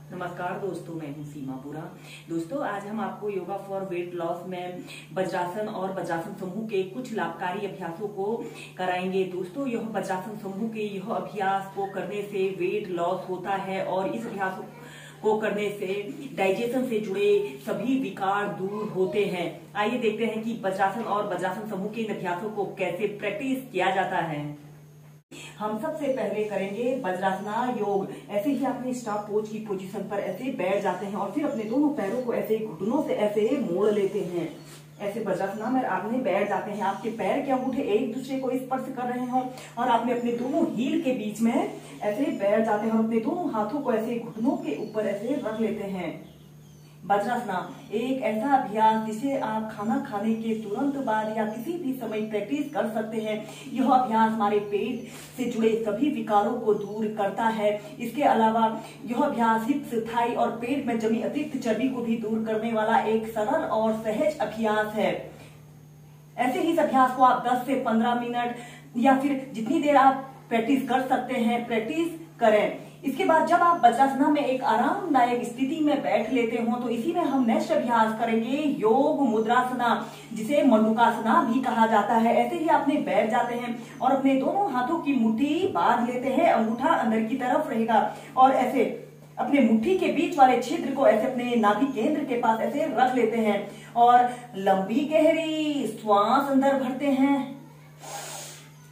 नमस्कार दोस्तों, मैं हूं सीमापुरा। दोस्तों, आज हम आपको योगा फॉर वेट लॉस में वज्रासन और वज्रासन समूह के कुछ लाभकारी अभ्यासों को कराएंगे। दोस्तों, यह वज्रासन समूह के यह अभ्यास को करने से वेट लॉस होता है और इस अभ्यास को करने से डाइजेशन से जुड़े सभी विकार दूर होते हैं। आइए देखते हैं कि वज्रासन और वज्रासन समूह के इन अभ्यासों को कैसे प्रैक्टिस किया जाता है। हम सबसे पहले करेंगे वज्रासना योग। ऐसे ही अपने स्टाफ पोज की पोजीशन पर ऐसे बैठ जाते हैं और फिर अपने दोनों पैरों को ऐसे घुटनों से ऐसे मोड़ लेते हैं। ऐसे वज्रासना में आपने बैठ जाते हैं। आपके पैर के अंगूठे एक दूसरे को स्पर्श कर रहे हो और आपने अपने दोनों हील के बीच में ऐसे बैठ जाते हैं और अपने दोनों हाथों को ऐसे घुटनों के ऊपर ऐसे रख लेते हैं। वज्रासना एक ऐसा अभ्यास जिसे आप खाना खाने के तुरंत बाद या किसी भी समय प्रैक्टिस कर सकते हैं। यह अभ्यास हमारे पेट से जुड़े सभी विकारों को दूर करता है। इसके अलावा यह अभ्यास हिप्स, थाई और पेट में जमी अतिरिक्त चर्बी को भी दूर करने वाला एक सरल और सहज अभ्यास है। ऐसे ही इस अभ्यास को आप 10 से 15 मिनट या फिर जितनी देर आप प्रैक्टिस कर सकते हैं प्रैक्टिस करें। इसके बाद जब आप वज्रासना में एक आरामदायक स्थिति में बैठ लेते हो तो इसी में हम नेक्स्ट अभ्यास करेंगे योग मुद्रासना, जिसे मंडूकासना भी कहा जाता है। ऐसे ही आपने बैठ जाते हैं और अपने दोनों हाथों की मुट्ठी बांध लेते हैं। अंगूठा अंदर की तरफ रहेगा और ऐसे अपने मुट्ठी के बीच वाले छिद्र को ऐसे अपने नाभि केंद्र के पास ऐसे रख लेते हैं और लंबी गहरी श्वास अंदर भरते हैं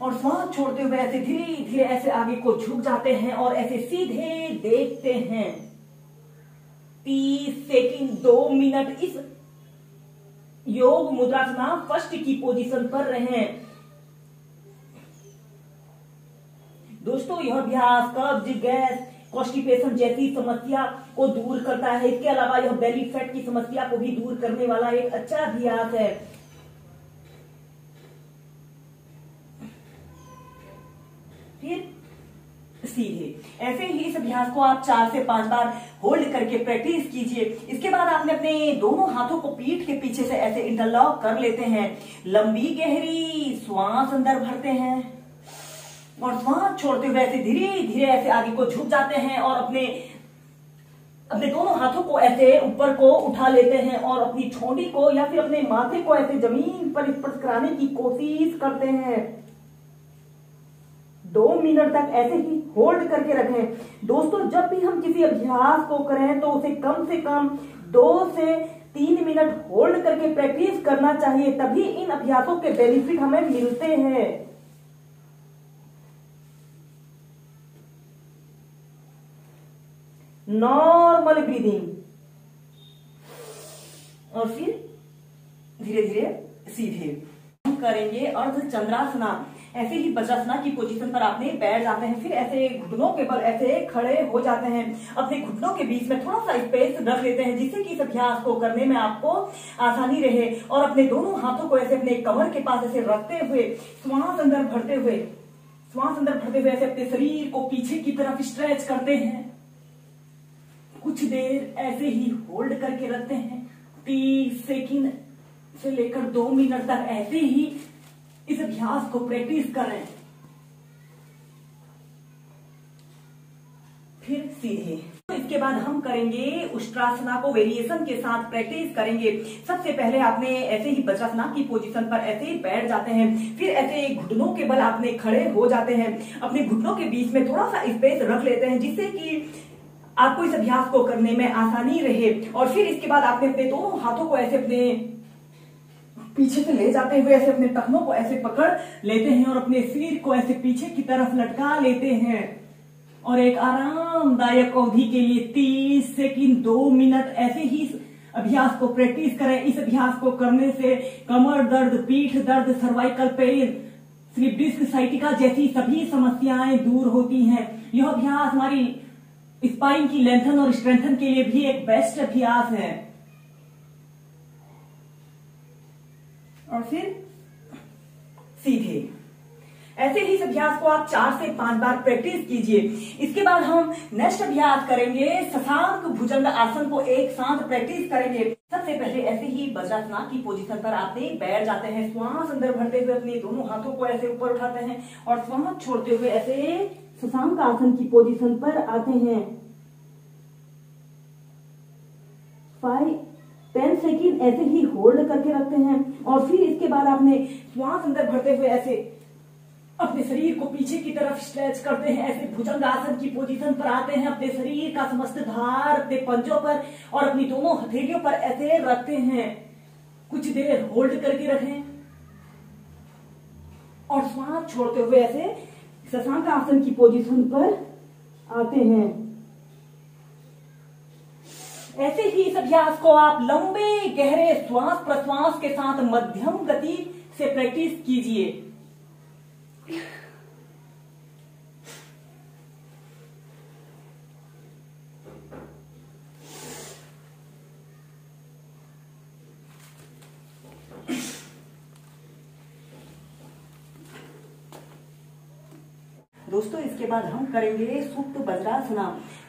और श्वास छोड़ते हुए ऐसे धीरे धीरे ऐसे आगे को झुक जाते हैं और ऐसे सीधे देखते हैं। 30 सेकंड 2 मिनट इस योग मुद्रासना फर्स्ट की पोजीशन पर रहें। दोस्तों, यह अभ्यास कब्ज, गैस, कॉन्स्टिपेशन जैसी समस्या को दूर करता है। इसके अलावा यह बेली फैट की समस्या को भी दूर करने वाला एक अच्छा अभ्यास है। फिर सीधे ऐसे ही इस अभ्यास को आप 4 से 5 बार होल्ड करके प्रैक्टिस कीजिए। इसके बाद आपने अपने दोनों हाथों को पीठ के पीछे से ऐसे इंटरलॉक कर लेते हैं। लंबी गहरी श्वास अंदर भरते हैं और श्वास छोड़ते हुए ऐसे धीरे धीरे ऐसे आगे को झुक जाते हैं और अपने दोनों हाथों को ऐसे ऊपर को उठा लेते हैं और अपनी ठोड़ी को या फिर अपने माथे को ऐसे जमीन पर स्पर्श कराने की कोशिश करते हैं। 2 मिनट तक ऐसे ही होल्ड करके रखें। दोस्तों, जब भी हम किसी अभ्यास को करें तो उसे कम से कम 2 से 3 मिनट होल्ड करके प्रैक्टिस करना चाहिए, तभी इन अभ्यासों के बेनिफिट हमें मिलते हैं। नॉर्मल ब्रीदिंग और फिर धीरे धीरे सीधे हम करेंगे अर्धचंद्रासना। ऐसे ही वज्रासना की पोजीशन पर आपने बैठ जाते हैं। फिर ऐसे घुटनों के बल ऐसे खड़े हो जाते हैं। अपने घुटनों के बीच में थोड़ा सा स्पेस रख लेते हैं जिससे कि इस अभ्यास को करने में आपको आसानी रहे और अपने दोनों हाथों को ऐसे अपने कमर के पास ऐसे रखते हुए श्वास अंदर भरते हुए ऐसे अपने शरीर को पीछे की तरफ स्ट्रेच करते हैं। कुछ देर ऐसे ही होल्ड करके रखते हैं। 30 सेकंड से लेकर 2 मिनट तक ऐसे ही इस अभ्यास को प्रैक्टिस करें। फिर सीधे इसके बाद हम करेंगे उष्ट्रासना को वेरिएशन के साथ प्रैक्टिस करेंगे। सबसे पहले आपने ऐसे ही वज्रासना की पोजीशन पर ऐसे ही बैठ जाते हैं। फिर ऐसे घुटनों के बल आपने खड़े हो जाते हैं। अपने घुटनों के बीच में थोड़ा सा स्पेस रख लेते हैं जिससे कि आपको इस अभ्यास को करने में आसानी रहे। और फिर इसके बाद आपने अपने दोनों हाथों को ऐसे अपने पीछे से ले जाते हुए ऐसे अपने टखनों को ऐसे पकड़ लेते हैं और अपने सिर को ऐसे पीछे की तरफ लटका लेते हैं और एक आरामदायक अवधि के लिए 30 सेकंड 2 मिनट ऐसे ही इस अभ्यास को प्रैक्टिस करें। इस अभ्यास को करने से कमर दर्द, पीठ दर्द, cervical pain, slip disc, sciatica जैसी सभी समस्याएं दूर होती हैं। यह अभ्यास हमारी स्पाइन की लेंथन और स्ट्रेंथन के लिए भी एक बेस्ट अभ्यास है। और फिर सीधे ऐसे ही इस अभ्यास को आप 4 से 5 बार प्रैक्टिस कीजिए। इसके बाद हम नेक्स्ट अभ्यास करेंगे शशांक भुजंग आसन को एक साथ प्रैक्टिस करेंगे। सबसे पहले ऐसे ही वज्रासना की पोजीशन पर आपने बैठ जाते हैं। श्वास अंदर भरते हुए अपने दोनों हाथों को ऐसे ऊपर उठाते हैं और श्वास छोड़ते हुए ऐसे शशांक आसन की पोजीशन पर आते हैं। 5-10 सेकेंड ऐसे ही होल्ड करके रखते हैं और फिर इसके बाद आपने श्वास अंदर भरते हुए ऐसे अपने शरीर को पीछे की तरफ स्ट्रेच करते हैं, ऐसे भुजंगासन की पोजीशन पर आते हैं, अपने शरीर का समस्त भार अपने पंजों पर और अपनी दोनों हथेलियों पर ऐसे रखते हैं। कुछ देर होल्ड करके रखें और श्वास छोड़ते हुए ऐसे शशांक आसन की पोजीशन पर आते हैं। ऐसे ही इस अभ्यास को आप लंबे गहरे श्वास प्रश्वास के साथ मध्यम गति से प्रैक्टिस कीजिए। दोस्तों इसके बाद हम करेंगे सुप्त वज्रासना।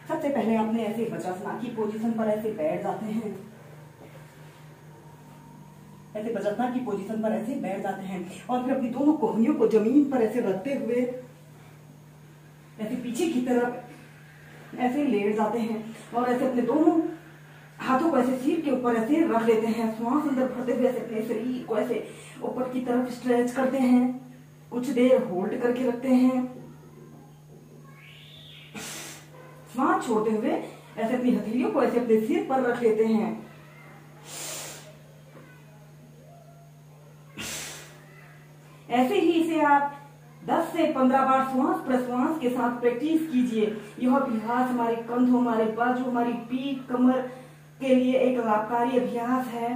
सबसे पहले आपने ऐसे वज्रासना की पोजीशन पर ऐसे बैठ जाते हैं, ऐसे वज्रासना की पोजीशन पर ऐसे बैठ जाते हैं और फिर अपनी दोनों कोहनियों को जमीन पर ऐसे रखते हुए ऐसे पीछे की तरफ ऐसे लेट जाते हैं और ऐसे अपने दोनों हाथों को ऐसे सिर के ऊपर ऐसे रख लेते हैं। श्वास अंदर भरते हुए ऐसे अपने शरीर को ऐसे ऊपर की तरफ स्ट्रेच करते हैं। कुछ देर होल्ड करके रखते हैं। श्वास छोड़ते हुए ऐसे अपनी हथेलियों को ऐसे अपने सिर पर रख लेते हैं। ऐसे ही इसे आप 10 से 15 बार श्वास प्रश्वास के साथ प्रैक्टिस कीजिए। यह अभ्यास हमारे कंधों, हमारे बाजू, हमारी पीठ, कमर के लिए एक लाभकारी अभ्यास है।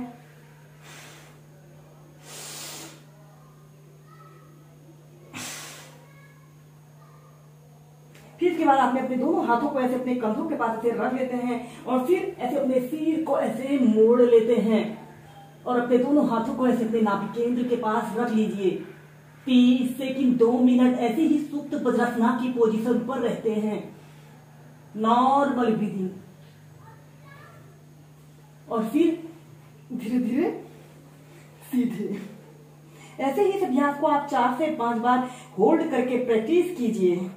फिर इसके बाद आपने अपने दोनों हाथों को ऐसे अपने कंधों के पास ऐसे रख लेते हैं और फिर ऐसे अपने सिर को ऐसे मोड़ लेते हैं और अपने दोनों हाथों को ऐसे अपने नाभि केंद्र के पास रख लीजिए। 30 सेकंड 2 मिनट ऐसे ही सुप्त वज्रासना की पोजीशन पर रहते हैं। नॉर्मल ब्रीदिंग और फिर धीरे धीरे सीधे। ऐसे ही इस अभ्यास को आप 4 से 5 बार होल्ड करके प्रैक्टिस कीजिए।